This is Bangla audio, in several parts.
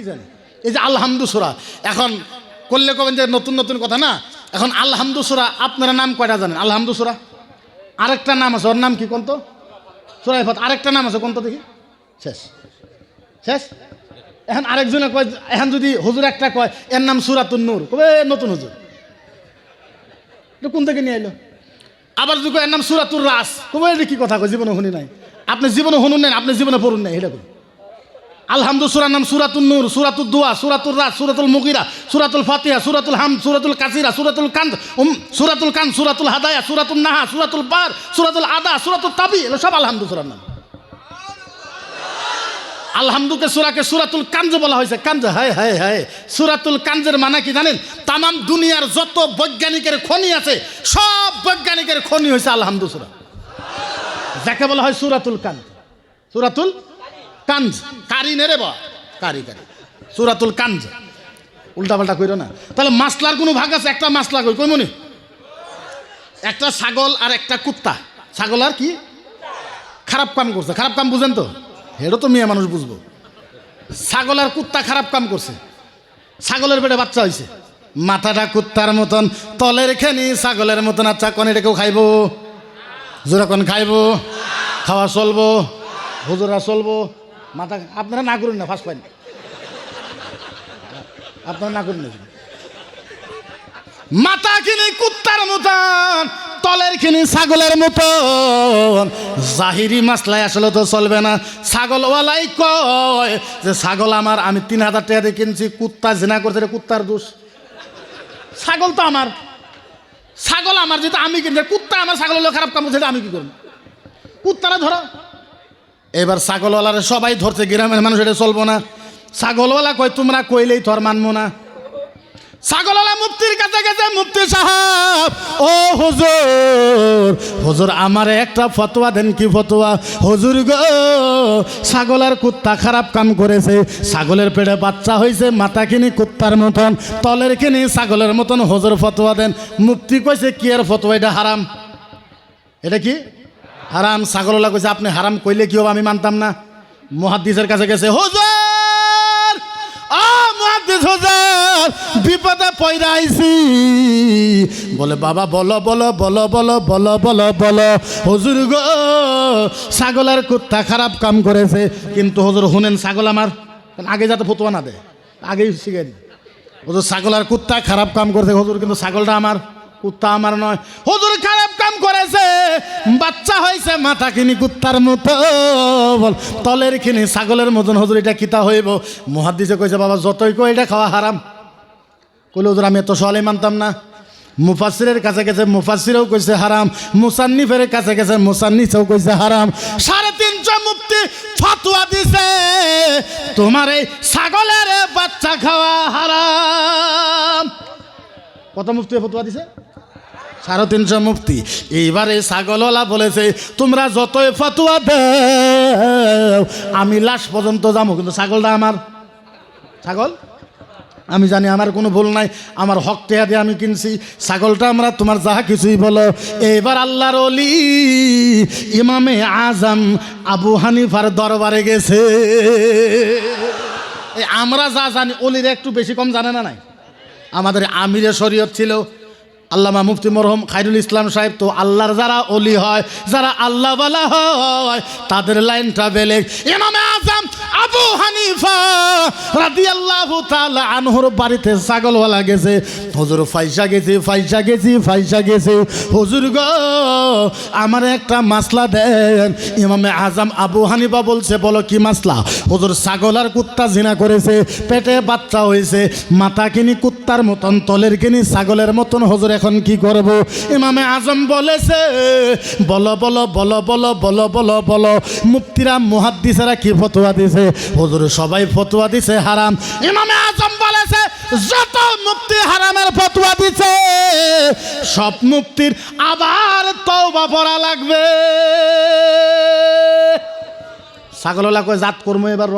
কি জানি এই যে আলহামদু সূরা এখন করলে কবেন যে নতুন নতুন কথা না। এখন আলহামদু সূরা আপনারা নাম কয়টা জানেন? আলহামদু সূরা আরেকটা নাম আছে, ওর নাম কি কোন তো? সূরা ফাতিহা। আরেকটা নাম আছে কোন তো দেখি? শেষ শেষ। এখন আরেকজনে কয়, এখন যদি হুজুর একটা কয় এর নাম সূরাতুন নূর, কবে নতুন হুজুর এটা কোন থেকে নিয়ে এলো? আবার যদি কয় এর নাম সূরাতুর রাস, কবে এটা কি কথা কয়? জীবনে শুনি নাই। আপনি জীবনে শুনুন নাই, আপনি জীবনে পড়ুন নাই, এটা কই? আলহামদু সূরার নাম সূরাতুন নূর, সূরাতুদ দুয়া, সূরাতুর রাস, সূরাতুল মুগিরা, সূরাতুল ফাতিহা, সূরাতুল হামদ, সূরাতুল কাসিরা, সূরাতুল কান্দ, সূরাতুল হাদায়া, সূরাতুল নাহা, সূরাতুল বার, সূরাতুল আদা, সূরাতুল তাবি, এগুলো সব আলহামদু সূরার নাম। আলহামদুকে সূরাকে সূরাতুল কানজ বলা হয়েছে। কানজ, হায় হায় হায়, সূরাতুল কানজের মানে কি জানেন? তামাম দুনিয়ার যত বৈজ্ঞানিকের খনি আছে সব বৈজ্ঞানিকের খনি হয়েছে আলহামদু সূরা, যাকে বলা হয় সূরাতুল কানজ। সূরাতুল কানজ, কারি নেরে বা কারি কারি, সূরাতুল কানজ। উল্টাপাল্টা কইরো না। তাহলে মাসলার কোনো ভাগ আছে? একটা মাসলা কই কই মনে, একটা ছাগল আর একটা কুত্তা। ছাগল আর কি খারাপ কাম করছে? খারাপ কাম বুঝেন তো? হেডো তো মেয়ে মানুষ বুঝবো। ছাগল আর কুত্তা খারাপ কাম করছে। ছাগলের পেটে বাচ্চা হয়েছে, মাথাটা কুত্তার মতন, তলের খেনি ছাগলের মতন। আচ্ছা কোন এটা কেউ খাইবো? হুজুরা কোন খাইবো? খাওয়া চলবো, হুজুরা চলবো। মাথা আপনারা না করুন না, ফার্স্ট পাইন আপনারা না করুন না। মাথা কিনি কুত্তার মতন, তলের কিনি ছাগলের মতন। জাহিরি মাসলায় আসলে তো চলবে না। ছাগলওয়ালাই কয় যে ছাগল আমার, আমি ৩,০০০ টাকা দিয়ে কিনছি, কুত্তা জিনা করছে, কুত্তার দোষ। ছাগল তো আমার, ছাগল আমার, যেটা আমি কিনছি। কুত্তা আমার, ছাগল হলো খারাপ কাম করছে, আমি কি করব? কুত্তারা ধরো। এবার ছাগলওয়ালারে সবাই ধরছে, গ্রামের মানুষ, এটা চলবো না। ছাগলওয়ালা কয় তোমরা কইলেই তোর মানবো না। ছাগলওয়ালা মুফতির কাছে গেছে, মুফতি সাহেব ও হুজুর, হুজুর আমারে একটা ফতোয়া দেন। কি ফতোয়া? হুজুর গো, ছাগল আর কুত্তা খারাপ কাম করেছে, ছাগলের পেটে বাচ্চা হয়েছে, মাথা কিনি কুত্তার মতন, তলের কিনি ছাগলের মতন, হুজুর ফতোয়া দেন। মুফতি কইছে কি আর ফতোয়া? এটা হারাম। এটা কি হারাম? ছাগলওয়ালা কইছে আপনি হারাম কইলে কি হবে? আমি মানতাম না। মুহাদ্দিসের কাছে গেছে, হুজুর মুহাদ্দিস হুজুর বিপদে পড়ে আইছি। বলে বাবা বলো বলো বলো বলো বলো বলো বলো। হুজুর গো, ছাগল আর কুত্তা খারাপ কাম করেছে, কিন্তু হুজুর শুনেন, ছাগল আমার, আগে যাতে ফতোয়া না দেয়, আগেই শিখে দিই। হুজুর ছাগল আর কুত্তা খারাপ কাম করেছে, হুজুর কিন্তু ছাগলটা আমার, কুত্তা আমার নয়। হুজুর খারাপ কাম করেছে, বাচ্চা হয়েছে, মাথা কিনি কুত্তার মতো, তলের কিনি ছাগলের মতন। হুজুর এটা কিতা হইব? মুহাদ্দিসে কইছে বাবা যতই কই এটা খাওয়া হারাম। কইলে হুজুর আমি এত সহলে মানতাম না। মুফাসসিরের কাছে গেছে, মুফাসসিরও কইছে হারাম। মুসান্নিফের কাছে গেছে, মুসান্নিফও কইছে হারাম। 350 মুফতি ফতোয়া দিছে তোমার এই ছাগলের বাচ্চা খাওয়া হারাম। কত মুফতি ফতোয়া দিছে? 350 মুফতি। এইবারে ছাগলওয়ালা বলেছে তোমরা যতই ফতোয়া দাও আমি লাশ পর্যন্ত যাবো, কিন্তু ছাগলটা আমার। ছাগল আমি জানি আমার কোনো ভুল নাই, আমার হক টেয়া দিয়ে আমি কিনছি, ছাগলটা আমরা, তোমার যাহা কিছুই বলো। এইবার আল্লাহর ওলি ইমামে আজম আবু হানিফার দরবারে গেছে। এই আমরা যা জানি ওলির একটু বেশি কম জানে না নাই। আমাদের আমিরে শরীয়ত ছিল আল্লামা মুফতি মরহুম খায়রুল ইসলাম সাহেব। তো আল্লাহর যারা ওলি হয়, যারা আল্লাহওয়ালা হয়, তাদের লাইনটা বেলেগ। ইমামে আজম আবু হানিফা রাদিয়াল্লাহু তাআলা আনহুর বাড়িতে ছাগলওয়ালা গেছে। হুজুর ফাইসা গেছি ফাইসা গেছি ফাইসা গেছি, হুজুর গো আমার একটা মাসলা দেন। ইমামে আজম আবু হানিফা বলছে বলো কি মাসলা? হুজুর ছাগল আর কুত্তা জিনা করেছে, পেটে বাচ্চা হয়েছে, মাথা কিনি কুত্তার মতন, তলের কিনি ছাগলের মতন, হুজুর এখন কি করব? ইমামে আজম বলেছে বলো বলো বলো বলো বলো বলো বলো। মুফতিরা মুহাদ্দিসেরা কি ফতোয়া দিছে? হুজুর সবাই ফতোয়া দিছে হারাম। ইমামে আজম বলেছে যত মুফতি হারামের ফতোয়া দিছে সব মুফতির আবার তওবা পড়া লাগবে। ছাগলওয়ালা কয় জাত কর্ম এবার র,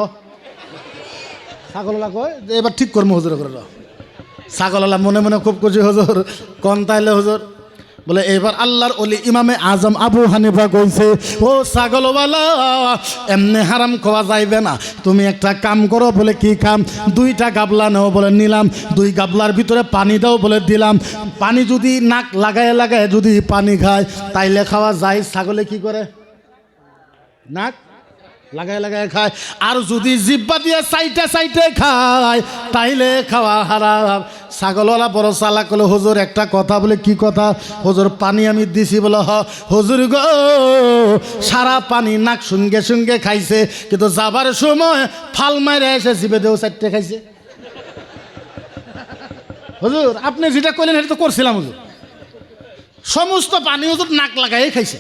ছাগলওয়ালা কয় যে এবার ঠিক কর্ম হুজুর করে র। ছাগলওয়ালা মনে মনে খুব খুশি, হুজুর কোন তাইলে হুজুর? বলে এবার আল্লাহর ওলি ইমামে আজম আবু হানিফা কইছে, ও ছাগলওয়ালা, এমনি হারাম খাওয়া যাইবে না, তুমি একটা কাম করো। বলে কি কাম? 2টা গাবলা নাও। বলে নিলাম। 2 গাবলার ভিতরে পানি দাও। বলে দিলাম। পানি যদি নাক লাগায় লাগায় যদি পানি খায় তাইলে খাওয়া যায়। ছাগলে কি করে? নাক লাগায় লাগায় খায়। আর যদি জিব্বা দিয়ে সাইটে সাইটে খায় তাইলে খাওয়া হারাম। ছাগলওয়ালা বড় চালাক হলো, হুজুর একটা কথা। বলে কি কথা? হুজুর পানি আমি দিছি। বলে হুজুর গো, সারা পানি নাক সঙ্গে সঙ্গে খাইছে, কিন্তু যাবার সময় ফাল মারে এসে জিবে দেও 4টে খাইছে। হুজুর আপনি যেটা কইলেন সেটা তো করছিলাম হুজুর, সমস্ত পানি হুজুর নাক লাগাই খাইছে।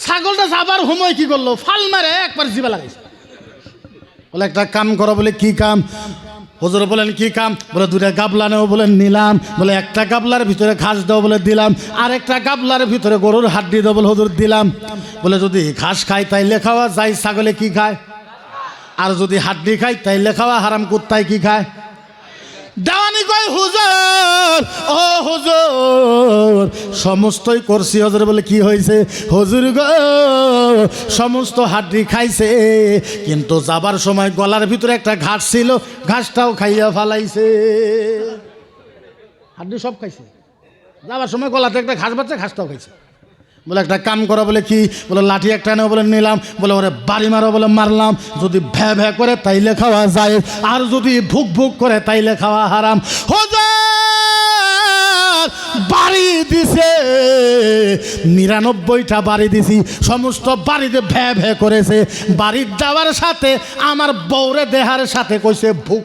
ছাগলটা যাবার সময় কি করলো? ফাল মারে একবার জিবা লাগাইছে। বলে একটা কাম করো। বলে কি কাম? হুজুর বলেন কি কাম? বলে 2টা গাবলা নেও। বলে নিলাম। বলে একটা গাবলার ভিতরে ঘাস দাও। বলে দিলাম। আর একটা গাবলার ভিতরে গরুর হাড্ডি দাও। বলে হুজুর দিলাম। বলে যদি ঘাস খায় তাইলে খাওয়া যায়। ছাগলে কি খায়? আর যদি হাড্ডি খায় তাইলে খাওয়া হারাম। কুত্তায় কি খায়? দেওয়ানি কয় হুজুর, ও হুজুর সমস্তই করছি। হুজুর বলে কি হয়েছে? হুজুর গো, সমস্ত হাড্ডি খাইছে, কিন্তু যাবার সময় গলার ভিতরে একটা ঘাস ছিল, ঘাসটাও খাইয়া ফালাইছে। হাড্ডি সব খাইছে, যাবার সময় গলাতে একটা ঘাস বাচ্চা, ঘাসটাও খাইছে। বলে একটা কাম করো। বলে কি? বলে লাঠি একটা নেও। বলে নিলাম। বলে ওরে বাড়ি মারো। বলে মারলাম। যদি ভ্যা ভ্যা করে তাইলে খাওয়া যায়, আর যদি ভুক ভুক করে তাইলে খাওয়া হারাম। হুজুর বাড়ি দিছে, 99টা বাড়ি দিছি, সমস্ত বাড়িতে ভ্যা ভ্যা করেছে। বাড়ির যাওয়ার সাথে আমার বউরে দেহার সাথে কইছে ভুক।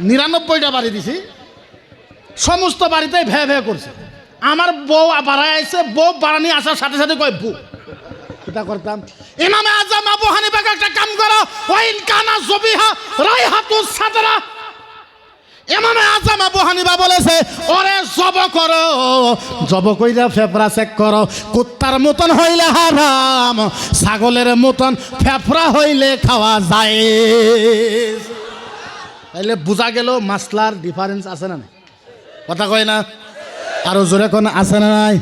99টা বাড়ি দিছি, সমস্ত বাড়িতে ভ্যা ভ্যা করছে। আমার বউ বাড়ায় আইছে, বউ বাড়ানি আসার সাথে সাথে কয় ভুক। এটা করতাম। ইমামে আজম আবু হানিফাকে একটা কাম করো। ওয়াইন কানা জবিহা রাইহাতুস সাদরা। ইমামে আজম আবু হানিফা বলেছে, ওরে জব করো, জব কইরা ফেফড়া চেক করো। কুত্তার মতন হইলে হারাম, ছাগলের মতন ফেফড়া হইলে খাওয়া যায়। তাইলে বোঝা গেল মাসলার ডিফারেন্স আছে না? কথা কয় না? আরো জোরে কোন আছে না নাই?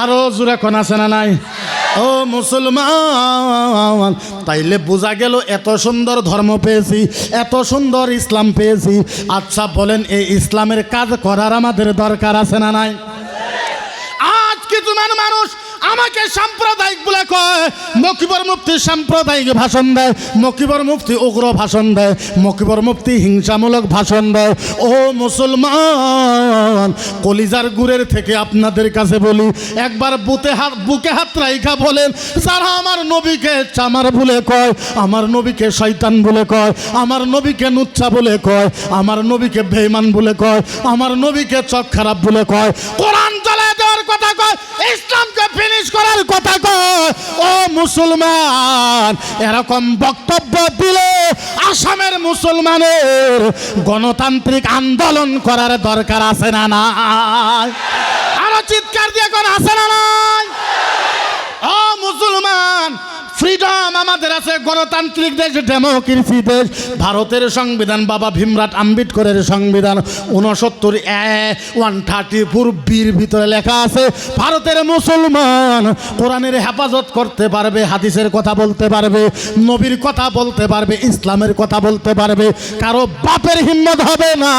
আরো জোরে কোন আছে না নাই? ও মুসলমান, তাইলে বোঝা গেল এত সুন্দর ধর্ম পেয়েছি, এত সুন্দর ইসলাম পেয়েছি। আচ্ছা বলেন, এই ইসলামের কাজ করার আমাদের দরকার আছে না নাই? আজ কিছু মানুষ আমাকে সাম্প্রদায়িক বলে কয়। মকিবর মুফতি সাম্প্রদায়িক ভাষণ দেয়, মকিবর মুফতি উগ্র ভাষণ দেয়, মকিবর মুফতি হিংসামূলক ভাষণ দেয়। ও মুসলমান, কলিজার গুড়ের থেকে আপনাদের কাছে বলি, একবার বুকে হাত রাইখা বলেন, যারা আমার নবীকে চামার বলে কয়, আমার নবীকে শয়তান বলে কয়, আমার নবীকে নুচ্ছা বলে কয়, আমার নবীকে বেঈমান বলে কয়, আমার নবীকে চোখ খারাপ বলে কয়, কোরআন জ্বালায় দেওয়ার কথা কয়, ইসলামকে ফিনিশ করার কথা কয়, ও মুসলমান, এরকম বক্তব্য দিলে আসামের মুসলমানের গণতান্ত্রিক আন্দোলন করার দরকার আছে না নাই? আরো চিৎকার দিয়ে কোন আছে না নাই? ও মুসলমান, ফ্রিডম আমাদের আছে, গণতান্ত্রিক দেশ, ডেমোক্রেসি দেশ। ভারতের সংবিধান বাবা ভীমরাট আম্বেদকরের সংবিধান 134 ভিতরে লেখা আছে, ভারতের মুসলমান কোরআনের হেফাজত করতে পারবে, হাদিসের কথা বলতে পারবে, নবীর কথা বলতে পারবে, ইসলামের কথা বলতে পারবে। কারো বাপের হিম্মত হবে না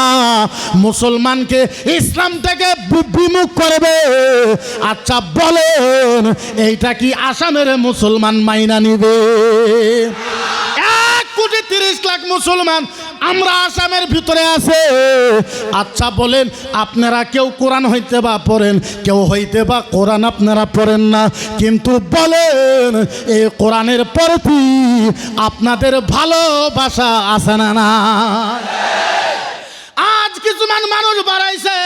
মুসলমানকে ইসলাম থেকে বিমুখ করবে। আচ্ছা বলেন, এইটা কি আসামের মুসলমান মাইনা নিবে? 1,30,00,000 মুসলমান আমরা আসামের ভিতরে আছে। আচ্ছা বলেন, আপনারা কেউ কোরআন হইতে বা পড়েন, কেউ হইতে বা কোরআন আপনারা পড়েন না, কিন্তু বলেন এই কোরআনের প্রতি আপনাদের ভালোবাসা আছে না না? আজ কিছু মানুষ বাড়াইছে,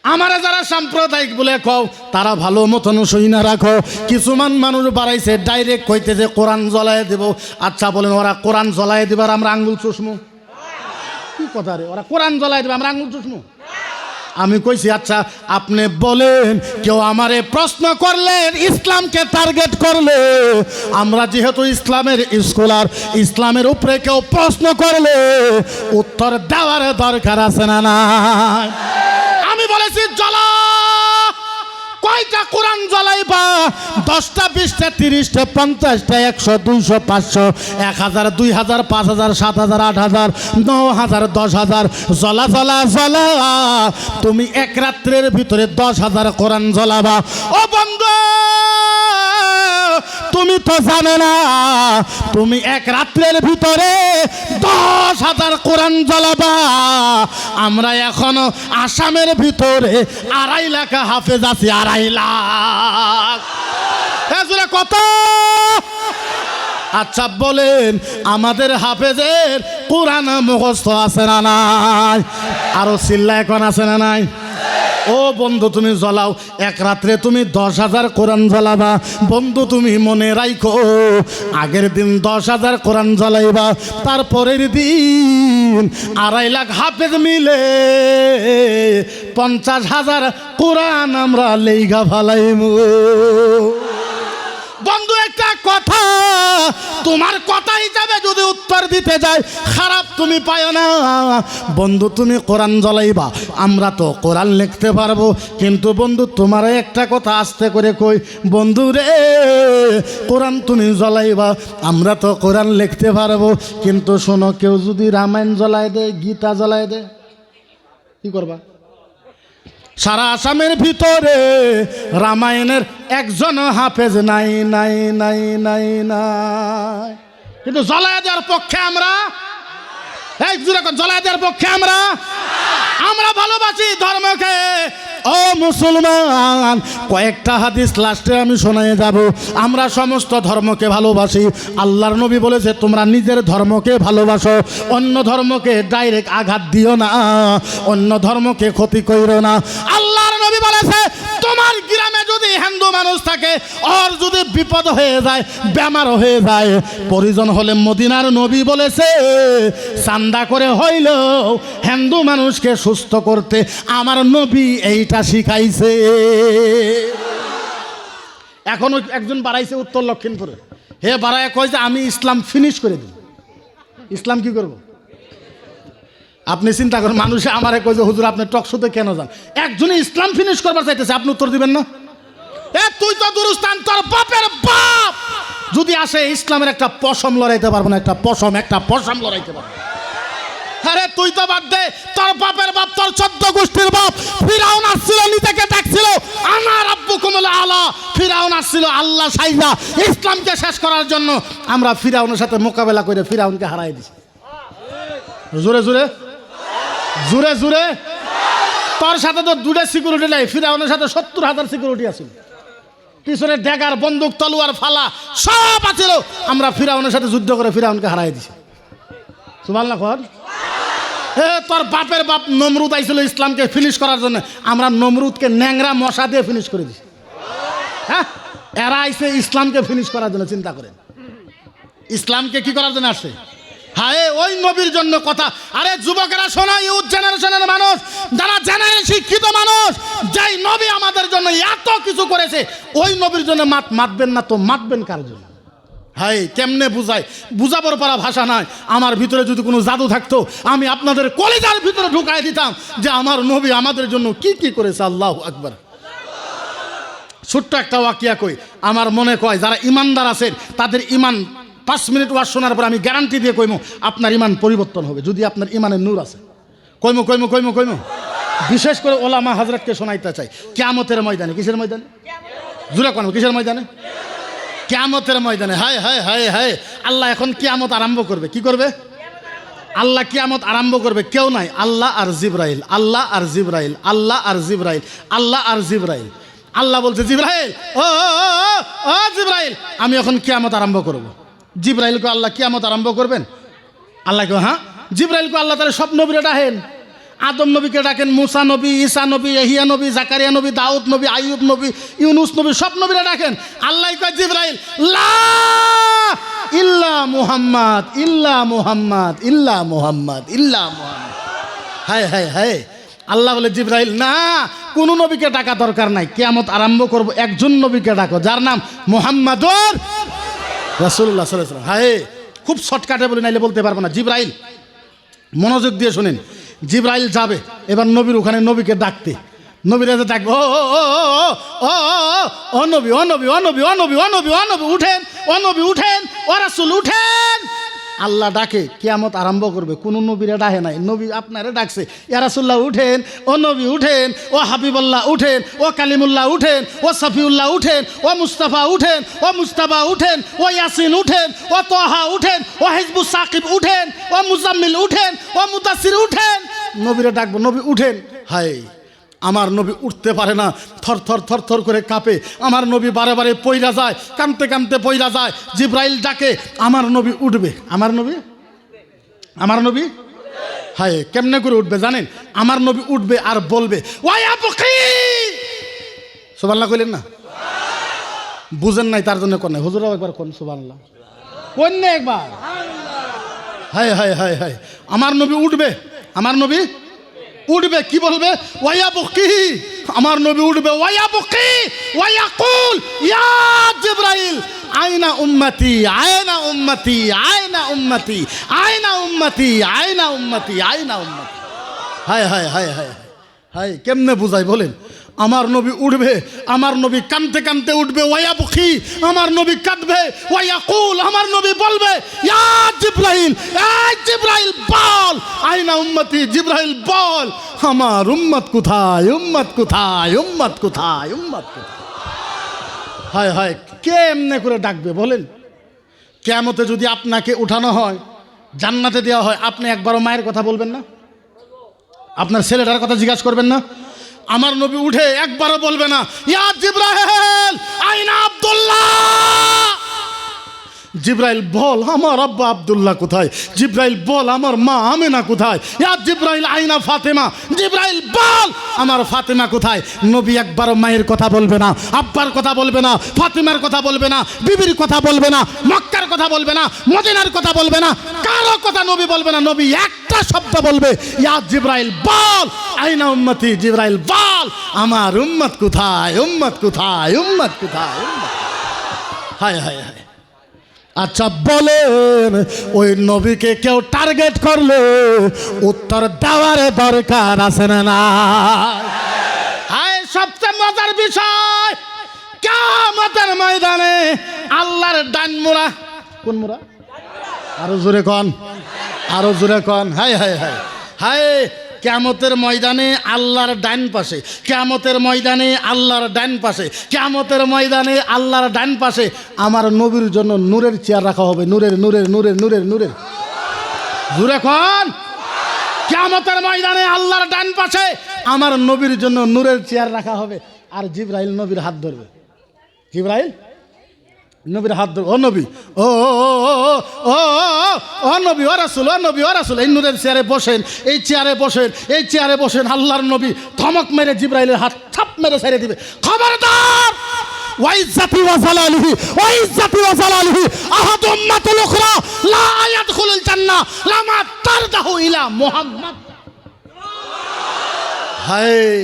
আমারা যারা সাম্প্রদায়িক বলে কও তারা ভালো মতন সই না রাখো। কিছুমান মানুষ বাড়াইছে ডাইরেক্ট কইতে যে কোরআন জ্বলায় দেব। আচ্ছা বলেন, ওরা কোরআন জ্বলায় দেবার আমরা আঙ্গুল চুষমু? কি কথা রে, ওরা কোরআন জ্বলায় দেবে আমরা আঙ্গুল চুষমু? আমি কইছি আচ্ছা আপনি বলেন, কেউ আমারে প্রশ্ন করলেন, ইসলামকে টার্গেট করলে, আমরা যেহেতু ইসলামের স্কলার, ইসলামের উপরে কেউ প্রশ্ন করলে উত্তর দেওয়ার দরকার আছে না না? আমি বলেছি জ্বলা, কয়টা কোরআন জ্বলাইবা? 10টা 20টা 30টা 50টা 100 200 500 1000 2000 5000 7000 8000 9000 10000 জ্বলা জ্বলা জ্বলা। তুমি এক রাত্রের ভিতরে 10,000 কোরআন জ্বলাবা। ও বন্ধু, তুমি তো জানো না, তুমি এক রাত্রের ভিতরে 10,000 কোরআন জ্বলাবা। আমরা এখনো আসামের ভিতরে 2.5 লাখ হাফেজ আছি, 2.5 লাখ। কত? আচ্ছা বলেন, আমাদের হাফেজের কোরআন মুখস্থ আছে না নাই? আরো চিল্লা এখন আছে না নাই? ও বন্ধু, তুমি জ্বলাও, এক রাত্রে তুমি 10,000 কোরআন জ্বলাবা। বন্ধু তুমি মনে রাখো, আগের দিন 10,000 কোরআন জ্বলাইবা, তারপরের দিন 2.5 লাখ হাফেজ মিলে 50,000 কোরআন আমরা লেইগা ফালাইমু। বন্ধু একটা কথা, তোমার কথা হিসাবে যদি উত্তর দিতে যায় খারাপ তুমি পায় না। বন্ধু তুমি কোরআন জ্বলাইবা, আমরা তো কোরআন লিখতে পারবো, কিন্তু বন্ধু তোমার একটা কথা আস্তে করে কই, বন্ধু রে কোরআন তুমি জ্বলাইবা, আমরা তো কোরআন লিখতে পারবো, কিন্তু শোনো, কেউ যদি রামায়ণ জ্বলাই দেয়, গীতা জ্বলাই দেয়, কি করবা? সারা আসামের ভিতরে রামায়ণের একজন হাফেজ নাই নাই নাই নাই নাই, কিন্তু জ্বলায় দেওয়ার পক্ষে আমরা, জ্বলায় দেওয়ার পক্ষে আমরা ভালোবাসি ধর্মকে। ও মুসলমান, কয়েকটা হাদিস লাস্টে আমি শোনায় যাব। আমরা সমস্ত ধর্মকে ভালোবাসি। আল্লাহর নবী বলেছে তোমরা নিজের ধর্মকে ভালোবাসো, অন্য ধর্মকে ডাইরেক্ট আঘাত দিও না, অন্য ধর্মকে ক্ষতি কইরো না। আল্লাহর নবী বলেছে তোমার গ্রামে যদি হিন্দু মানুষ থাকে, ওর যদি বিপদ হয়ে যায়, বেমার হয়ে যায়, পরিজন হলে মদিনার নবী বলেছে চান্দা করে হইলেও হিন্দু মানুষকে সুস্থ করতে আমার নবী এইটা শিখাইছে। এখনো একজন বাড়াইছে উত্তর লক্ষিণপুরে, হে বাড়ায় কয় যে আমি ইসলাম ফিনিশ করে দিই। ইসলাম কি করব? আপনি চিন্তা করেন, মানুষে আমারে কয় যে হুজুর আপনি টকশোতে কেন যান? একজনে ইসলাম ফিনিশ করবার চাইতেছে, আপনি উত্তর দিবেন না? তুই তো দুরুস্তান, তোর বাপের বাপ যদি আসে ইসলামের একটা পশম লড়াইতে পারবো না, একটা পশম লড়াইতে পারবো। আরে তুই তো বাদ দে, তোর বাপের বাপ, তোর 14 গোষ্ঠীর বাপ ফিরাউন আসছিল, নিজেকে ডাকছিল আনা রাব্বুকুমুল আলা। ফিরাউন আসছিল আল্লাহ সাইজা ইসলামকে শেষ করার জন্য। আমরা ফিরাউনের সাথে মোকাবেলা করে ফিরাউনকে হারাই দিছি। জোরে জোরে জোরে জোরে। তোর সাথে তো 2টা সিকিউরিটি নাই, ফিরাউনের সাথে 70,000 সিকিউরিটি আছে, পিছনে ড্যাগার, বন্দুক, তলোয়ার, ফালা সব আছিল। আমরা ফিরাউনের সাথে যুদ্ধ করে ফিরাউনকে হারাই দিছি। সুবহানাল্লাহ। তোর বাপের বাপ নমরুদ আইছিল ইসলামকে ফিনিশ করার জন্য, আমরা নমরুদকে ন্যাংরা মশা দিয়ে ফিনিশ করে দিছি। হ্যাঁ, এরা আইছে ইসলামকে ফিনিশ করার জন্য। চিন্তা করেন, ইসলামকে কি করার জন্য আসে? হায় ওই নবীর জন্য কথা। আরে যুবকেরা শোনো, ইউথ জেনারেশনের মানুষ, যারা জেনারেল শিক্ষিত মানুষ, যেই নবী আমাদের জন্য এত কিছু করেছে, ওই নবীর জন্য মাতবেন না তো মাতবেন কার জন্য? হাই কেমনে বুঝাই, বুঝাবার পারা ভাষা নাই। আমার ভিতরে যদি কোনো জাদু থাকতো, আমি আপনাদের কলিজার ভিতরে ঢুকাই দিতাম যে আমার নবী আমাদের জন্য কি কি করেছে। আল্লাহু আকবার। ছোট্ট একটা ওয়াকিয়া কই, আমার মনে কয় যারা ইমানদার আছেন তাদের ইমান 5 মিনিট ওয়াজ শোনার পর আমি গ্যারান্টি দিয়ে কইমু আপনার ইমান পরিবর্তন হবে, যদি আপনার ইমানের নূর আছে। কইমু কইমু কইমু কইমু বিশেষ করে ওলামা হযরতকে শোনাইতে চাই। কিয়ামতের ময়দানে, কিসের ময়দানে? জোরে কোন কিসের ময়দানে? কিয়ামতের ময়দানে। হায় হায় হায় হায়, আল্লাহ এখন কিয়ামত আরম্ভ করবে। কি করবে? আল্লাহ কিয়ামত আরম্ভ করবে। কেউ নাই, আল্লাহ আর জিবরাইল, আল্লাহ আর জিবরাইল, আল্লাহ আর জিবরাইল, আল্লাহ আর জিবরাইল। আল্লাহ বলছে জিবরাইল, ও ও জিবরাইল, আমি এখন কিয়ামত আরম্ভ করব। জিবরাইলকে আল্লাহ কিয়ামত আরম্ভ করবেন। আল্লাহকে হ্যাঁ, জিবরাইলকে আল্লাহ তাহলে সব নবীরা ডাকেন। আদম নবীকে ডাকেন, মুসা নবী, ঈসা নবী, ইহিয়া নবী, জাকারিয়া নবী, দাউদ নবী, আইয়ুব নবী, ইউনুস নবী, সব নবীরা ডাকেন। আল্লাহ কয় জিবরাইল লা ইল্লা মুহাম্মদ, ইল্লা মুহাম্মদ, ইল্লা মুহাম্মদ, ইল্লা মুহাম্মদ। হায় হায় হায়, আল্লাহ বলে জিবরাইল না, কোনো নবীকে ডাকা দরকার নাই, কিয়ামত আরম্ভ করব একজন নবীকে ডাকো, যার নাম মুহাম্মাদুর রাসূলুল্লাহ সাল্লাল্লাহু আলাইহি ওয়াসাল্লাম। হ্যাঁ, খুব শর্টকাটে বলি, নাইলে বলতে পারবো না। জিবরাইল, মনোযোগ দিয়ে শুনেন, জিবরাইল যাবে এবার নবীর ওখানে, নবীকে ডাকতে। নবীরা যে ডাকবে, ও ও ও নবী, ও নবী, ও নবী, ও নবী, ও নবী, ও নবী উঠেন, ও নবী উঠেন, ও রাসূল উঠেন। আল্লাহ ডাকে, কিয়ামত আরম্ভ করবে, কোন নবীরা ডাকে নাই, নবী আপনারে ডাকছে, ইয়া রাসূলুল্লাহ উঠেন, ও নবী উঠেন, ও হাবিবুল্লাহ উঠেন, ও কালিমুল্লাহ উঠেন, ও সফিউল্লাহ উঠেন, ও মুস্তাফা উঠেন, ও মুস্তাফা উঠেন, ও ইয়াসিন উঠেন, ও তোহা উঠেন, ও হিজবুস সাকিব উঠেন, ও মুজাম্মিল উঠেন, ও মুদাসসির উঠেন। নবীরা ডাকবো, নবী উঠেন। হায়, আমার নবী উঠতে পারে না, থর থর থর থর করে কাঁপে। আমার নবী বারে বারে পইরা যায়, কাঁদতে কাঁদতে পইরা যায়। জিবরাইল ডাকে, আমার নবী উঠবে। আমার নবী হায়, কেমনে করে উঠবে জানেন? আমার নবী উঠবে আর বলবে, ওয়া বুকি। সুবহানাল্লাহ কইলেন না? বুঝেন নাই তার জন্য কোন নাই, হুজুরাও একবার কোন সুবহানাল্লাহ কোন না একবার। হায় হায় হায় হায়, আমার নবী উঠবে, আমার নবী উঠবে, কি বলবে? ওয়া বুকি। আমার নবী উঠবে, ওয়া বুকি ওয়া ইয়াকুল ইয়া জিবরাইল আয়না উম্মতি, আয়না উম্মতি, আয়না উম্মতি, আয়না উম্মতি, আয়না উম্মতি, আয়না উম্মতি। হায় হায় হায় হায় হায়, কেমনে বুঝাই বলেন? আমার নবী উঠবে, আমার নবী কাঁদতে কাঁদতে উঠবে, ওয়া বুকি। আমার নবী কাঁদবে, ওয়া ইয়াকুল। আমার নবী বলবে, ইয়া জিবরাইল, এই জিবরাইল বল, আয়না উম্মতি। জিবরাইল বল, আমার উম্মত কোথায়, উম্মত কোথায়, উম্মত কোথায়, উম্মত কোথায়? হায় হায়, কে এমনি করে ডাকবে বলেন? কিয়ামতে যদি আপনাকে উঠানো হয়, জান্নাতে দেওয়া হয়, আপনি একবারও মায়ের কথা বলবেন না? আপনার ছেলেটার কথা জিজ্ঞাসা করবেন না? আমার নবী উঠে একবারও বলবে না, ইয়া জিবরাইল আইনা আব্দুল্লাহ। জিবরাইল বল, আমার আব্বা আব্দুল্লাহ কোথায়? জিবরাইল বল, আমার মা আমেনা কোথায়? ইয়া জিবরাইল আইনা ফাতেমা। জিবরাইল বল, আমার ফাতেমা কোথায়? নবী একবারও মায়ের কথা বলবে না, আব্বার কথা বলবে না, ফাতেমার কথা বলবে না, বিবির কথা বলবে না, মক্কার কথা বলবে না, মদিনার কথা বলবে না, কারো কথা নবী বলবে না। নবী একটা শব্দ বলবে, ইয়া জিবরাইল বল, আইনা উম্মতি। জিবরাইল বল, আমার উম্মত কোথায়, উম্মত কোথায়, উম্মত কোথায়, উম্মত। হায় হায় হায়। আচ্ছা বলেন, ওই নবীকে কেউ টার্গেট করলে উত্তর দেওয়ার দরকার আছে না? না, হায়, সবচেয়ে মজার বিষয়, কিয়ামতের ময়দানে আল্লাহর ডান মোড়া, কোন মোড়া? আরো জোরে কন, আরো জোরে কন। হায় হায় হায় হায়, কিয়ামতের ময়দানে আল্লাহর ডান পাশে, কিয়ামতের ময়দানে আল্লাহর ডান পাশে, কিয়ামতের ময়দানে আল্লাহর ডান পাশে আমার নবীর জন্য নূরের চেয়ার রাখা হবে। নূরের নূরের নূরের নূরের নূরের জোরে কন। কিয়ামতের ময়দানে আল্লাহর ডান পাশে আমার নবীর জন্য নূরের চেয়ার রাখা হবে। আর জিবরাইল নবীর হাত ধরবে। জিবরাইল নবীর হাত ধরবে, ও নবী, ও ও ও নবী, ও রাসূল, ও নবী, ও রাসূল, এই নূরের চেয়ারে বসেন, এই চেয়ারে বসেন, এই চেয়ারে বসেন। আল্লাহর নবী ধমক মেরে জিবরাইলের হাত ছাপ মেরে ছেড়ে দিবে, খবরদার, ওয়া ইজ্জাতি ওয়া জালালিহি, ওয়া ইজ্জাতি ওয়া জালালিহি আহাদু উম্মাতুল উখরা লা ইয়াদখুলুল জান্নাহ লামা তারদাহু ইলা মুহাম্মদ। হায়,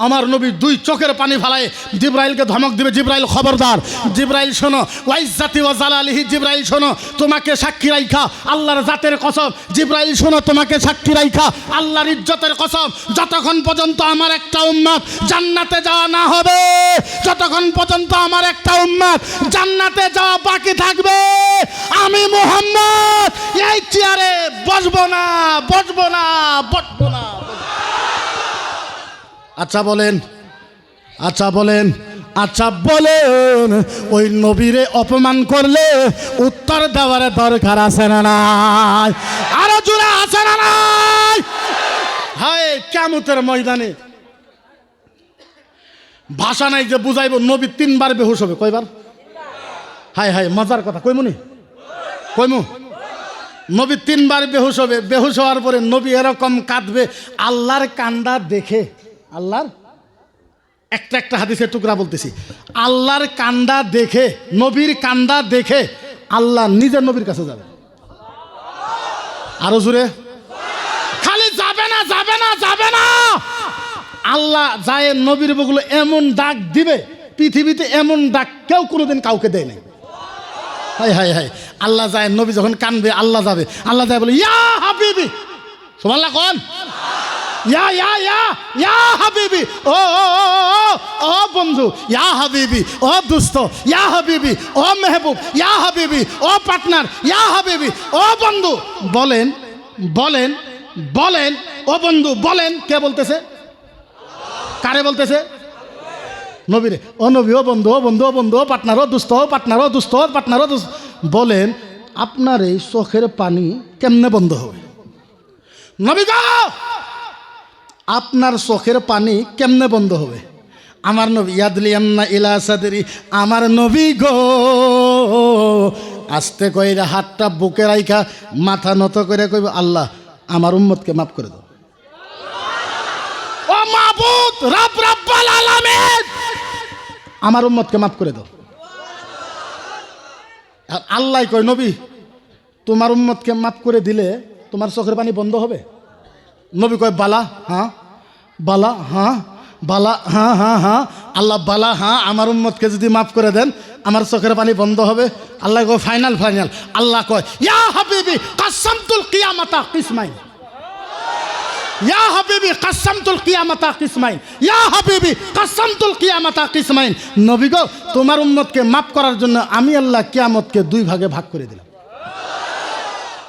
আমার নবী দুই চোখের পানি ফালায় জিবরাইলকে ধমক দিবে, জিবরাইল খবরদার, জিবরাইল শোনো, ওয়া ইজ্জাতি ওয়া জালালিহি। জিবরাইল শোনো, তোমাকে সাক্ষী রাইখা আল্লাহর জাতের কসম। জিবরাইল শোনো, তোমাকে সাক্ষী রাইখা আল্লাহর ইজ্জতের কসম, যতক্ষণ পর্যন্ত আমার একটা উম্মত জান্নাতে যাওয়া না হবে, যতক্ষণ পর্যন্ত আমার একটা উম্মত জান্নাতে যাওয়া বাকি থাকবে, আমি মুহাম্মদ এই চেয়ারে বসবো না, বসবো না, বসবো না। আচ্ছা বলেন, আচ্ছা বলেন, আচ্ছা বলেন, ওই নবীরে অপমান করলে উত্তর দেওয়ার দরকার আছে না নাই? আরো জোরে আছে না নাই? হায়, কিয়ামতের ময়দানে ভাষা নাই যে বুঝাইব। নবী 3 বার বেহুশ হবে। কয়বার? হায় হায়, মজার কথা কইমুনি, কইমু। নবী 3 বার বেহুশ হবে। বেহুশ হওয়ার পরে নবী এরকম কাঁদবে, আল্লাহর কান্দা দেখে। আল্লাহর একটা একটা হাদিসের টুকরা বলতেছি, আল্লাহর কান্দা দেখে, নবীর কান্দা দেখে আল্লাহ নিজের নবীর কাছে যাবে। আরো জোরে, খালি যাবে না, যাবে না, যাবে না, আল্লাহ যায় নবীর বগুলো এমন ডাক দিবে, পৃথিবীতে এমন ডাক কেউ কোনোদিন কাউকে দেয় নাই। হাই হাই হাই, আল্লাহ যায় নবী যখন কানবে আল্লাহ যাবে, আল্লাহ যায় বলে ইয়া হাবিবি, সুবহানাল্লাহ কোন ইয়া ইয়া ইয়া ইয়া হাবিবি, ও ও ও বন্ধু, ইয়া হাবিবি, ও দোস্ত, ইয়া হাবিবি, ও মেহবুব, ইয়া হাবিবি, ও পার্টনার, ইয়া হাবিবি, ও বন্ধু। বলেন বলেন বলেন, ও বন্ধু বলেন, কে বলতেছে? কারে বলতেছে? নবীরে। ও নবী, ও বন্ধু, ও বন্ধু, ও বন্ধু, ও পার্টনার, ও দোস্ত, ও পার্টনার, ও দোস্ত, ও পার্টনার, ও দোস্ত। বলেন আপনার এই চোখের পানি কেমনে বন্ধ হবে? নবী গো, আপনার চোখের পানি কেমনে বন্ধ হবে? আমার নবী ইয়াদলিয়ান্না ইলা সাদরি, আমার নবী গো আস্তে কইরা হাতটা বুকে রাইখা মাথা নত করে কইব, আল্লাহ আমার উম্মতকে মাফ করে দাও। ও মাবুদ রব রব্বুল আলামিন, আমার উম্মতকে মাফ করে দাও। আর আল্লাহ কয় নবী তোমার উম্মতকে মাফ করে দিলে তোমার চোখের পানি বন্ধ হবে? নবী কয় বালা হ্যাঁ, বালা হ্যাঁ, বালা হ্যাঁ হ্যাঁ হ্যাঁ, আল্লাহ বালা হ্যাঁ, আমার উম্মতকে যদি মাফ করে দেন আমার চোখের পানি বন্ধ হবে। আল্লাহ কয় ফাইনাল ফাইনাল। আল্লাহ কয় ইয়া হাবিবি কাসামতুল কিয়ামাতা কিসমাইন, ইয়া হাবিবি কাসামতুল কিয়ামাতা কিসমাইন, ইয়া হাবিবি কাসামতুল কিয়ামাতা কিসমাইন। নবী গো তোমার উম্মতকে মাফ করার জন্য আমি আল্লাহ কিয়ামতকে দুই ভাগে ভাগ করে দিলাম।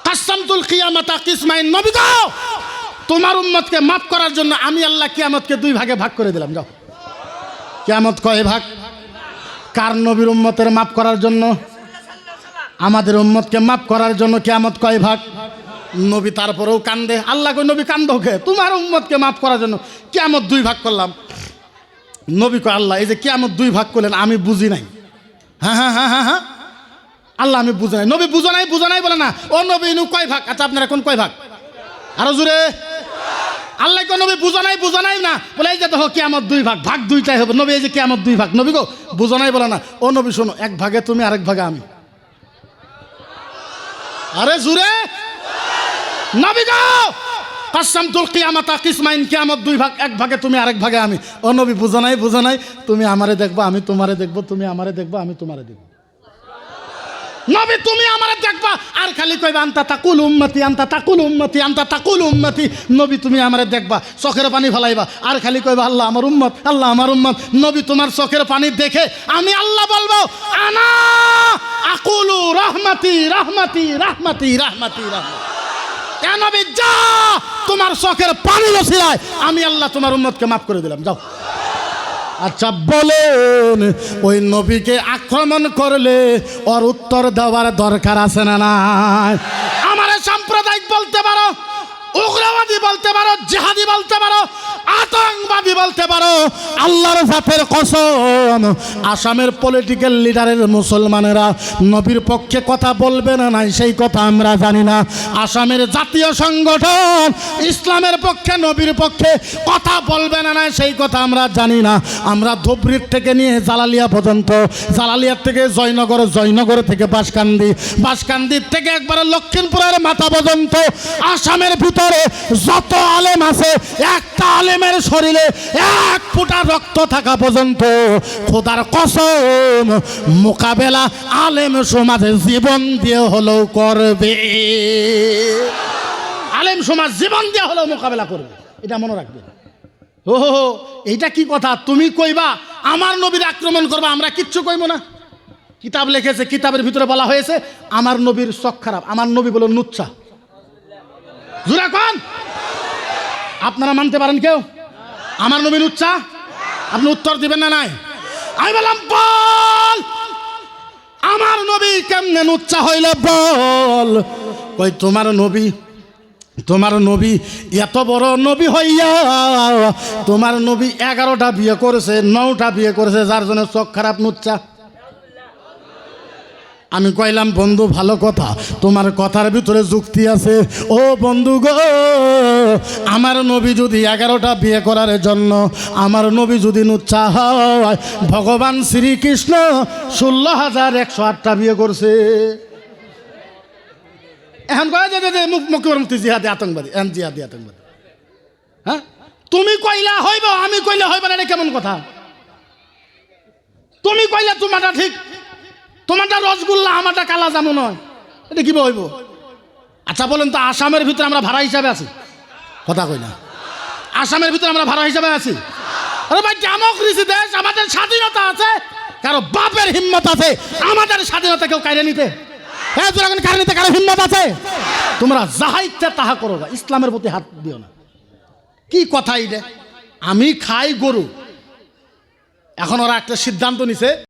কাসামতুল কিয়ামাতা কিসমাইন, নবী গো তোমার উম্মতকে মাফ করার জন্য আমি আল্লাহ কিয়ামতকে দুই ভাগে ভাগ করে দিলাম। যাও, কিয়ামত কয় ভাগ? কার? নবীর উম্মতের মাফ করার জন্য, আমাদের উম্মতকে মাফ করার জন্য কিয়ামত কয় ভাগ? নবী তারপরেও কান্দে। আল্লাহ কয় নবী কান্দো কে? তোমার উম্মতকে মাফ করার জন্য কিয়ামত দুই ভাগ করলাম। নবী কয় আল্লাহ এই যে কিয়ামত দুই ভাগ করলেন আমি বুঝি নাই। হ্যাঁ হ্যাঁ হ্যাঁ হ্যাঁ হ্যাঁ, আল্লাহ আমি বুঝি নাই। নবী বুঝো নাই বুঝো নাই বলে না, ও নবী নু কয় ভাগ? আচ্ছা আপনার এখন কয় ভাগ? আরো জোরে। আল্লাহ কয় নবী বুঝো নাই না, বলে এই যে দেখো কিয়ামত দুই ভাগ, ভাগ দুইটাই হবে। নবী এই যে কিয়ামত দুই ভাগ, নবী গো বুঝো নাই বলে না, ও নবী শোনো, এক ভাগে তুমি আরেক ভাগে আমি। আরে জোরে। নবী গো কাসামতুল কিয়ামাতা কিসমাইন, কিয়ামত দুই ভাগ, এক ভাগে তুমি আরেক ভাগে আমি। ও নবী বুঝো নাই, তুমি আমারে দেখবা আমি তোমারে দেখবো, তুমি আমারে দেখবা আমি তোমারে দেখবো। নবী তুমি আমারে দেখবা আর খালি কইবা আনতা তাকুল উম্মতি, আনতা তাকুল উম্মতি, আনতা তাকুল উম্মতি। নবী তুমি আমারে দেখবা, চোখের পানি ফেলাইবা আর খালি কইবা আল্লাহ আমার উম্মত, আল্লাহ আমার উম্মত। নবী তোমার চোখের পানি দেখে আমি আল্লাহ বলবো আনা আকুলু রহমতি রহমতি রহমতি রহমতি রহমতি। এ নবী যা, তোমার চোখের পানি রসিলায় আমি আল্লাহ তোমার উম্মতকে মাফ করে দিলাম, যাও। আচ্ছা বলেন ওই নবীকে আক্রমণ করলে ওর উত্তর দেওয়ার দরকার আছে না নাই? আমার সাম্প্রদায়িক বলতে পারো, উগ্রবাদী বলতে পারো, জিহাদি বলতে পারো, আতঙ্কবাদী বলতে পারো, আল্লাহর জাতের কসম আসামের পলিটিক্যাল লিডারের মুসলমানেরা নবীর পক্ষে কথা বলবে না নাই সেই কথা আমরা জানি না। আসামের জাতীয় সংগঠন ইসলামের পক্ষে নবীর পক্ষে কথা বলবে না নাই সেই কথা আমরা জানি না। আমরা ধুবড়ির থেকে নিয়ে জালালিয়া পর্যন্ত, জালালিয়ার থেকে জয়নগর, জয়নগর থেকে বাঁশকান্দি, বাঁশকান্দির থেকে একবারে লক্ষ্মীপুরের মাথা পর্যন্ত আসামের ভিতরে যত আলেম আছে একটা আলেমের শরীরে এক ফোঁটা রক্ত থাকা পর্যন্ত খোদার কসম মোকাবেলা আলেম সমাজে জীবন দিয়ে হলেও করবে। আলেম সমাজ জীবন দিয়ে হলেও মোকাবেলা করবে, এটা মনে রাখবে। ও এইটা কি কথা? তুমি কইবা আমার নবীর আক্রমণ করবা, আমরা কিচ্ছু কইব না। কিতাব লিখেছে, কিতাবের ভিতরে বলা হয়েছে আমার নবীর চোখ খারাপ, আমার নবী বলো নুচ্ছা। জোরে কোন? আপনারা মানতে পারেন কেউ আমার নবীর উচ্চা? আপনি উত্তর দিবেন না নাই? আমি বললাম বল আমার নবী কেমনে উচ্চা হইলে বল। কই তোমার নবী এত বড় নবী হইয়া তোমার নবী 11টা বিয়ে করেছে, 9টা বিয়ে করেছে, যার জন্য চোখ খারাপ নুচ্চা। আমি কইলাম বন্ধু ভালো কথা, তোমার কথার ভিতরে যুক্তি আছে। ও বন্ধু গো, আমার নবী যদি 11টা বিয়ে করার জন্য আমার নবী যদি নুচ্চা হয়, ভগবান শ্রীকৃষ্ণ 16,108টা বিয়ে করছে। এখন কয় যে মুখ্যমন্ত্রী জিহাদি আতঙ্কবাদী, জিহাদি আতঙ্কবাদী। হ্যাঁ তুমি কইলা হইব, আমি কইলে হইব না, এটা কেমন কথা? তুমি কইলে তোমারটা ঠিক, তোমারটা রসগোল্লা, আমারটা কালা জামু নয়, এটা কি হইব? আচ্ছা বলেন তো, আসামের ভিতরে আমরা ভাড়া হিসাবে আছি? কথা কই না, আসামের ভিতরে আমরা ভাড়া হিসাবে আছি? আরে ভাই, ডেমোক্রেসি দেশ, আমাদের স্বাধীনতা আছে। কারো বাপের হিম্মত আছে আমাদের স্বাধীনতা কেউ কাইরে নিতে? হ্যাঁ, যখন কাইরে নিতে কারো হিম্মত আছে? তোমরা যাহা ইচ্ছা তাহা করো, ইসলামের প্রতি হাত দিও না। কি কথা এটা? আমি খাই গরু, এখন ওরা একটা সিদ্ধান্ত নিছে।